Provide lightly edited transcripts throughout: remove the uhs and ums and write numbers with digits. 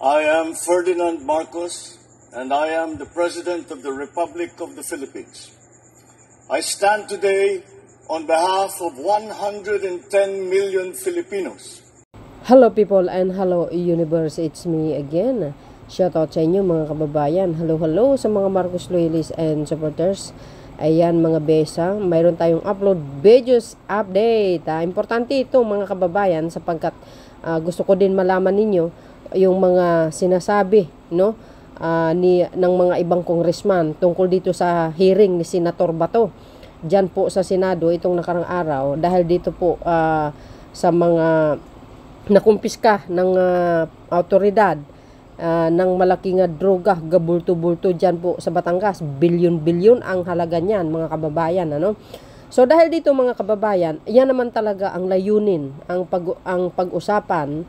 I am Ferdinand Marcos, and I am the President of the Republic of the Philippines. I stand today on behalf of 110 million Filipinos. Hello people and hello universe, it's me again. Shoutout sa inyo mga kababayan. Hello sa mga Marcos loyalists and supporters. Ayan mga besa, mayroon tayong upload videos update. Importante ito mga kababayan sapagkat gusto ko din malaman ninyo yung mga sinasabi ng mga ibang congressman tungkol dito sa hearing ni Senator Bato diyan po sa Senado itong nakarang araw dahil dito po sa mga nakumpiska ng autoridad ng malaking droga, gabulto-bulto dyan po sa Batangas. Bilyon-bilyon ang halaga niyan mga kababayan. So dahil dito mga kababayan, yan naman talaga ang layunin, ang pag-usapan,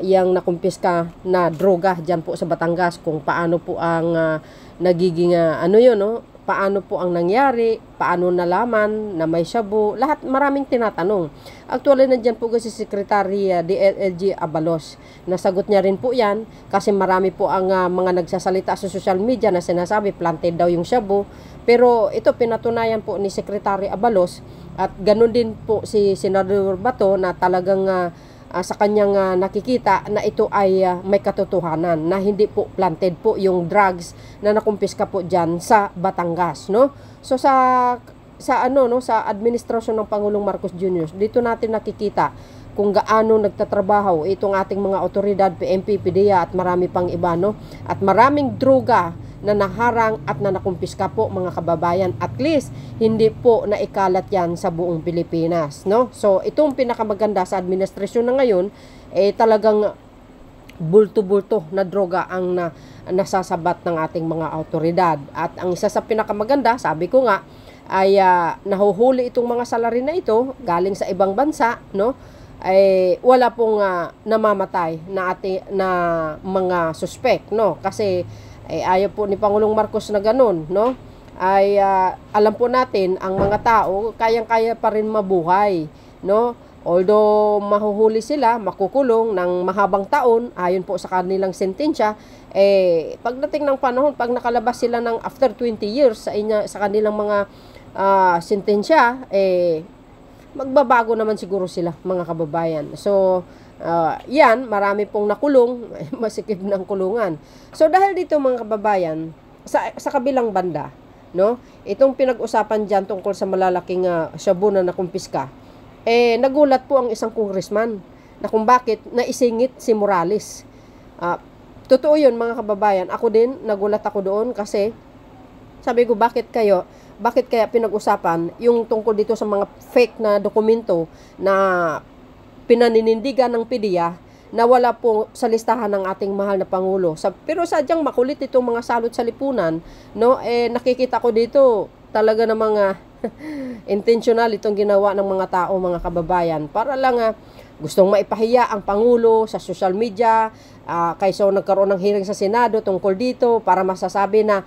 yung nakumpiska na droga dyan po sa Batangas, kung paano po ang nagiging, paano po ang nangyari, paano nalaman na may shabu, lahat maraming tinatanong. Actually, nandyan po kasi Secretary DLG Abalos. Nasagot niya rin po yan kasi marami po ang mga nagsasalita sa social media na sinasabi planted daw yung shabu. Pero ito pinatunayan po ni Secretary Abalos at ganun din po si Senador Bato na talagang sa kanyang nakikita na ito ay may katotohanan na hindi po planted po yung drugs na nakumpiska po diyan sa Batangas, So sa administrasyon ng Pangulong Marcos Jr., dito natin nakikita kung gaano nagtatrabaho itong ating mga otoridad, PNP, PDEA at marami pang iba, At maraming droga na naharang at na nakumpiska po mga kababayan. At least hindi po naikalat yan sa buong Pilipinas, So itong pinakamaganda sa administrasyon na ngayon talagang bulto-bulto na droga ang nasasabat ng ating mga autoridad. At ang isa sa pinakamaganda, sabi ko nga, ay nahuhuli itong mga salarin na ito galing sa ibang bansa, ay wala pong namamatay na mga suspect, kasi ayaw po ni Pangulong Marcos na ganun, ay alam po natin ang mga tao kayang-kaya pa rin mabuhay, although mahuhuli sila, makukulong ng mahabang taon ayon po sa kanilang sentensya, pagdating ng panahon, pag nakalabas sila ng after 20 years sa kanilang mga sentensya, magbabago naman siguro sila mga kababayan. So yan, marami pong nakulong, masikip ng kulungan. So dahil dito mga kababayan, sa kabilang banda, itong pinag-usapan dyan tungkol sa malalaking shabu na nakumpiska, nagulat po ang isang congressman na kung bakit naisingit si Morales. Totoo yun mga kababayan, ako din nagulat ako doon kasi sabi ko bakit kaya pinag-usapan yung tungkol dito sa mga fake na dokumento na pinaninindigan ng PDEA na wala po sa listahan ng ating mahal na Pangulo. Pero sadyang makulit itong mga salot sa lipunan, nakikita ko dito talaga ng mga intentional itong ginawa ng mga tao, mga kababayan, para lang gustong maipahiya ang Pangulo sa social media, kaysa nagkaroon ng hearing sa Senado tungkol dito para masasabi na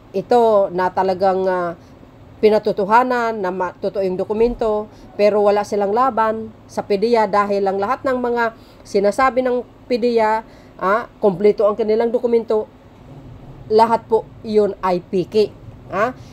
ito na talagang pinatutuhanan na totoo yung dokumento, pero wala silang laban sa PDEA dahil lang lahat ng mga sinasabi ng PDEA, kompleto ang kanilang dokumento, lahat po yun ay piki.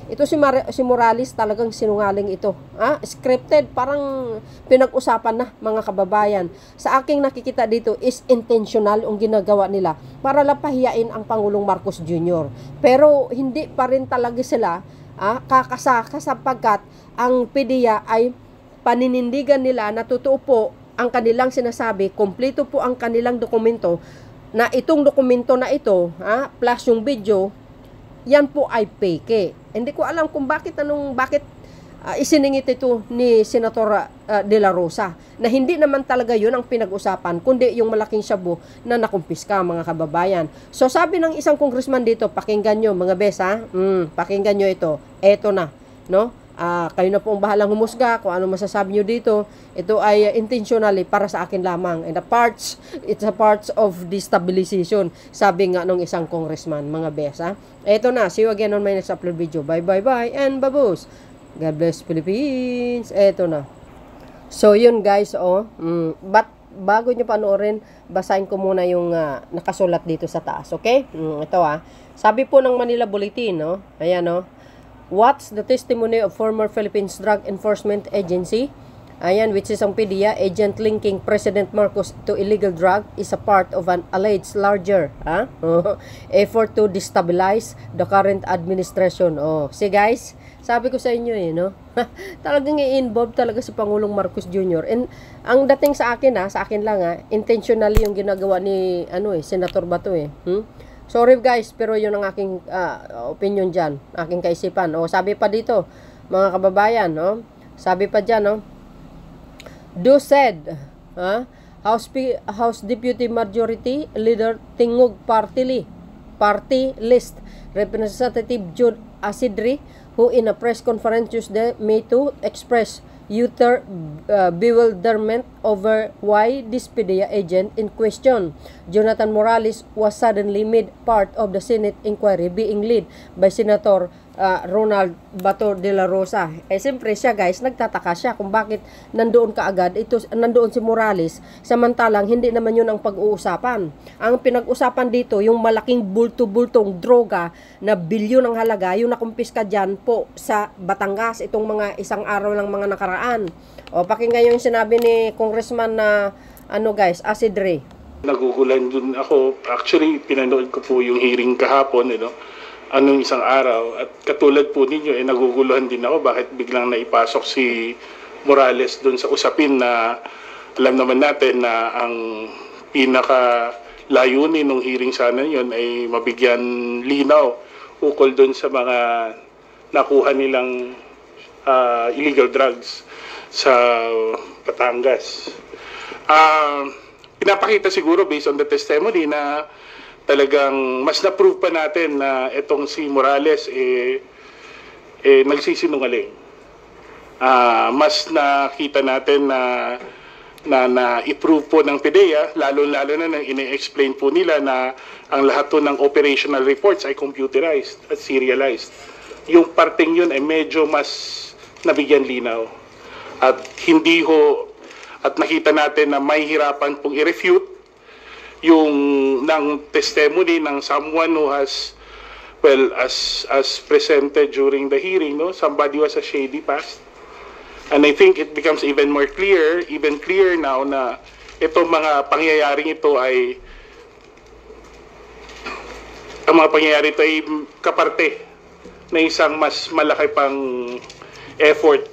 Ito si Morales talagang sinungaling ito. Scripted, parang pinag-usapan na mga kababayan. Sa aking nakikita dito is intentional ang ginagawa nila para lapahiyain ang Pangulong Marcos Jr. Pero hindi pa rin talaga sila kakasaka sapagkat ang PDEA ay paninindigan nila na totoo po ang kanilang sinasabi, kompleto po ang kanilang dokumento, na itong dokumento na ito, plus yung video, yan po ay fake. Hindi ko alam kung bakit isiningit ito ni Senator De La Rosa na hindi naman talaga yun ang pinag-usapan kundi yung malaking shabu na nakumpiska mga kababayan. So sabi ng isang congressman dito, pakinggan nyo mga besa, pakinggan nyo ito. Eto na, kayo na po ang bahalang humusga kung ano masasabi nyo dito. Ito ay intentionally para sa akin lamang, and it's a part of destabilization, sabi nga ng isang congressman mga besa. Eto na, see you again on my next upload video. Bye and babos. God bless Philippines. Eto na. So yun guys, but bago nyo panoorin, basahin ko muna yung nakasulat dito sa taas, okay? Ito sabi po ng Manila Bulletin, no? Ayan, no? What's the testimony of former Philippines Drug Enforcement Agency? Ayan, which is ang PDEA, agent linking President Marcos to illegal drug is a part of an alleged larger effort to destabilize the current administration. See guys, sabi ko sa inyo no? Talagang i-involve talaga si Pangulong Marcos Jr. And ang dating sa akin sa akin lang intentionally yung ginagawa ni Senator Bato Sorry guys, pero yun ang aking opinion dyan, aking kaisipan. Sabi pa dito, mga kababayan, sabi pa dyan, Do said, House Deputy Majority Leader Tingog Party List Representative Jude Asidri, who in a press conference Tuesday, May 2, expressed utter bewilderment over why this PDEA agent in question, Jonathan Morales, was suddenly made part of the Senate inquiry being led by Senator Ronald Bato de la Rosa. Siyempre siya guys, nagtataka siya kung bakit nandoon kaagad nandoon si Morales, samantalang hindi naman yun ang pag-uusapan. Ang pinag-usapan dito, yung malaking bulto-bultong droga na bilyon ng halaga, yung nakumpiska dyan po sa Batangas, itong mga isang araw lang mga nakaraan. Pakinggan yung sinabi ni Congressman na guys, Asidre. Nagugulan dun ako. Actually, pinanood ko po yung hearing kahapon, anong isang araw, at katulad po ninyo, naguguluhan din ako bakit biglang naipasok si Morales doon sa usapin na alam naman natin na ang pinaka layunin ng hearing sana yun ay mabigyan linaw ukol doon sa mga nakuha nilang illegal drugs sa Batangas. Pinapakita siguro based on the testimony na talagang mas na-prove pa natin na itong si Morales nagsisinungaling. Mas nakita natin na i-prove po ng PDEA, lalo-lalo na nang ine-explain po nila na ang lahat po ng operational reports ay computerized at serialized. Yung parteng yun ay medyo mas nabigyan linaw. At nakita natin na may hirapan pong i-refute yung ng testimony ng someone who has, as presented during the hearing, somebody was a shady past. And I think it becomes even clear now na itong mga pangyayaring ito ay kaparte na isang mas malaki pang effort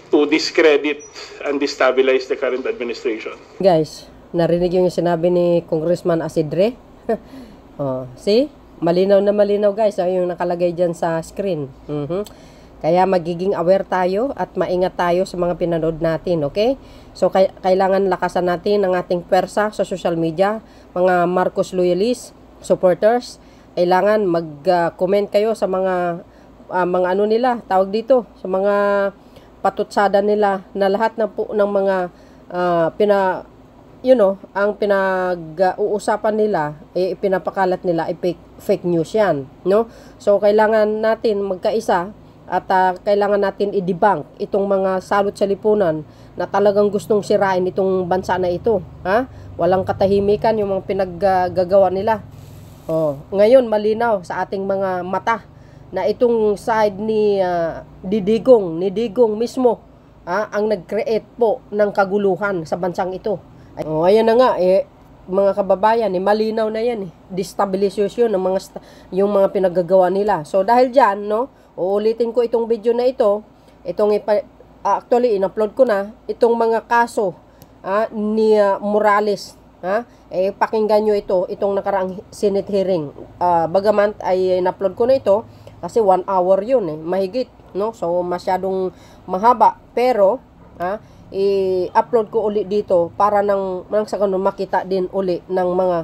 to discredit and destabilize the current administration. Guys, narinig yung sinabi ni Congressman Asidre. See? Malinaw na malinaw guys, yung nakalagay dyan sa screen. Kaya magiging aware tayo at maingat tayo sa mga pinanood natin, okay? So kailangan lakasan natin ang ating pwersa sa social media, mga Marcos loyalists, supporters. Kailangan mag-comment kayo sa mga nila, tawag dito, sa mga patutsada nila na lahat ng mga ang pinag-uusapan nila, pinapakalat nila ay fake news yan, no? So kailangan natin magkaisa at kailangan natin i-debunk itong mga salot sa lipunan na talagang gustong sirain itong bansa na ito, Walang katahimikan yung mga pinaggagawa nila. Ngayon malinaw sa ating mga mata na itong side ni Digong mismo, ang nag-create po ng kaguluhan sa bansang ito. Ayan na nga, mga kababayan, malinaw na yan, destabilization ng yung mga pinaggagawa nila. So dahil dyan, uulitin ko itong video na ito, actually in-upload ko na, itong mga kaso ni Morales. Pakinggan nyo itong nakaraang Senate hearing. Bagaman ay in-upload ko na ito, kasi 1 hour yun, mahigit, no? So masyadong mahaba, pero i-upload ko uli dito para nang sa ganun makita din uli ng mga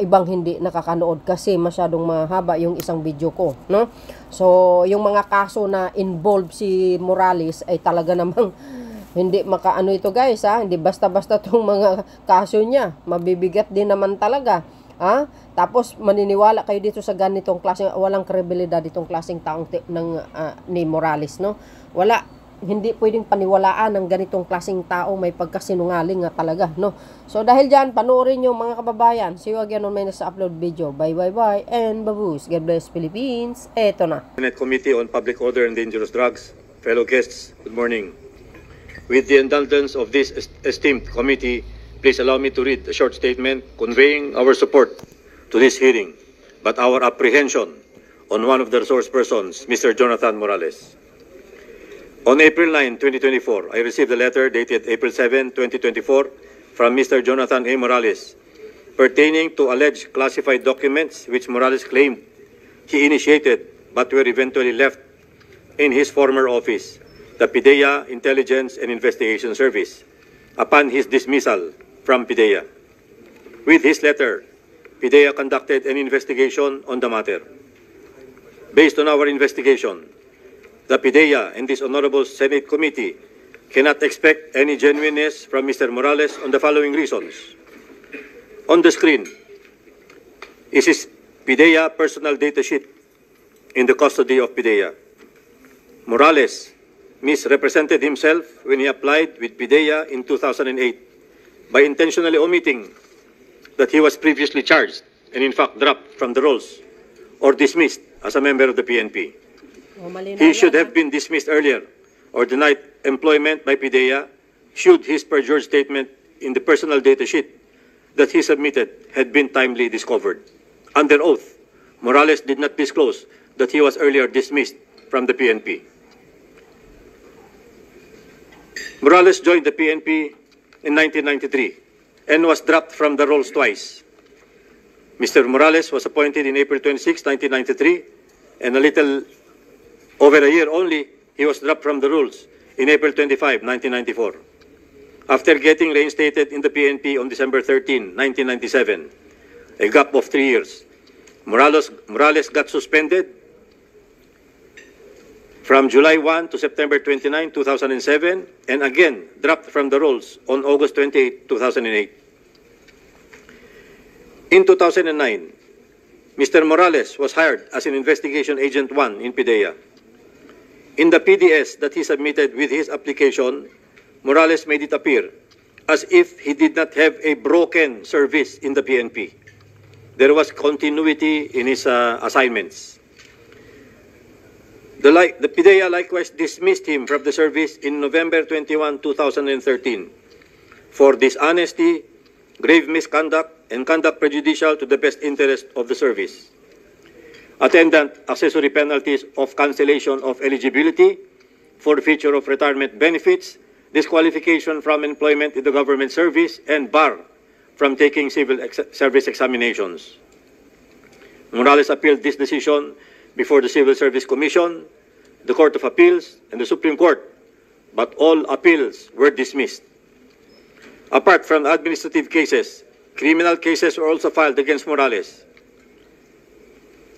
ibang hindi nakakanood kasi masyadong mahaba yung isang video ko, no? So yung mga kaso na involved si Morales ay talaga namang hindi makaano ito guys, hindi basta-basta tong mga kaso niya, mabibigat din naman talaga. Tapos maniniwala kayo dito sa ganitong klaseng, walang kredibilidad itong klaseng taong ni Morales, no? Wala. hindi pwedeng paniwalaan ng ganitong klaseng tao, may pagkasinungaling nga talaga, no? So dahil dyan, panoorin nyo mga kababayan. See you again on my next upload video. Bye and babush. God bless Philippines. Eto na. Senate Committee on Public Order and Dangerous Drugs. Fellow guests, good morning. With the indulgence of this esteemed committee, please allow me to read a short statement conveying our support to this hearing, but our apprehension on one of the resource persons, Mr. Jonathan Morales. On April 9, 2024, I received a letter dated April 7, 2024 from Mr. Jonathan A. Morales pertaining to alleged classified documents which Morales claimed he initiated but were eventually left in his former office, the PIDEA Intelligence and Investigation Service, upon his dismissal from PIDEA. With his letter, PIDEA conducted an investigation on the matter. Based on our investigation, the PIDEA and this Honorable Senate Committee cannot expect any genuineness from Mr. Morales on the following reasons. On the screen is his PIDEA personal data sheet in the custody of PIDEA. Morales misrepresented himself when he applied with PIDEA in 2008 by intentionally omitting that he was previously charged and in fact dropped from the rolls or dismissed as a member of the PNP. He should have been dismissed earlier or denied employment by PIDEA should his perjured statement in the personal data sheet that he submitted had been timely discovered. Under oath, Morales did not disclose that he was earlier dismissed from the PNP. Morales joined the PNP in 1993 and was dropped from the rolls twice. Mr. Morales was appointed in April 26, 1993, and a little over a year only, he was dropped from the rolls in April 25, 1994. After getting reinstated in the PNP on December 13, 1997, a gap of 3 years, Morales got suspended from July 1 to September 29, 2007, and again dropped from the rolls on August 28, 2008. In 2009, Mr. Morales was hired as an Investigation Agent 1 in PIDEA. In the PDS that he submitted with his application, Morales made it appear as if he did not have a broken service in the PNP. There was continuity in his assignments. The PIDEA likewise dismissed him from the service in November 21, 2013 for dishonesty, grave misconduct, and conduct prejudicial to the best interest of the service. Attendant accessory penalties of cancellation of eligibility, forfeiture of retirement benefits, disqualification from employment in the government service, and bar from taking civil service examinations. Morales appealed this decision before the Civil Service Commission, the Court of Appeals, and the Supreme Court, but all appeals were dismissed. Apart from administrative cases, criminal cases were also filed against Morales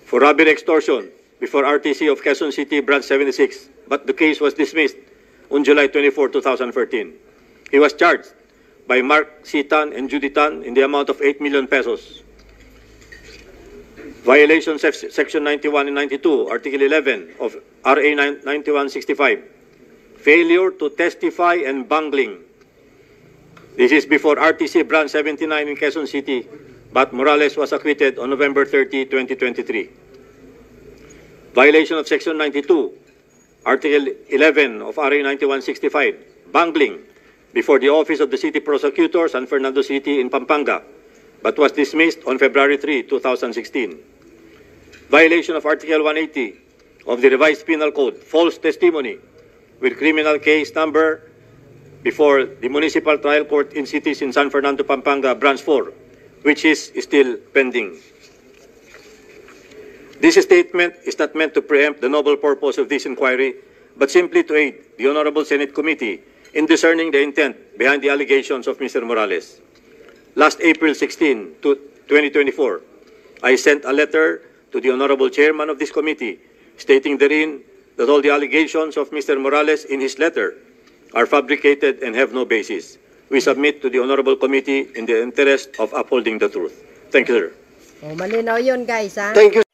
for robbery extortion before RTC of Quezon City, Branch 76, but the case was dismissed on July 24, 2014. He was charged by Mark C. Tan and Judy Tan in the amount of 8 million pesos. Violations of Section 91 and 92, Article 11 of RA 9165. Failure to testify and bungling. This is before RTC Branch 79 in Quezon City, but Morales was acquitted on November 30, 2023. Violation of Section 92, Article 11 of RA 9165, bungling before the Office of the City Prosecutor, San Fernando City in Pampanga, but was dismissed on February 3, 2016. Violation of Article 180 of the Revised Penal Code, false testimony with criminal case number before the Municipal Trial Court in cities in San Fernando, Pampanga, Branch 4, which is still pending. This statement is not meant to preempt the noble purpose of this inquiry, but simply to aid the Honorable Senate Committee in discerning the intent behind the allegations of Mr. Morales. Last April 16, 2024, I sent a letter to the Honorable Chairman of this committee stating therein that all the allegations of Mr. Morales in his letter are fabricated and have no basis. We submit to the Honorable Committee in the interest of upholding the truth. Thank you, sir. Malinaw yun, guys, ha? Thank you.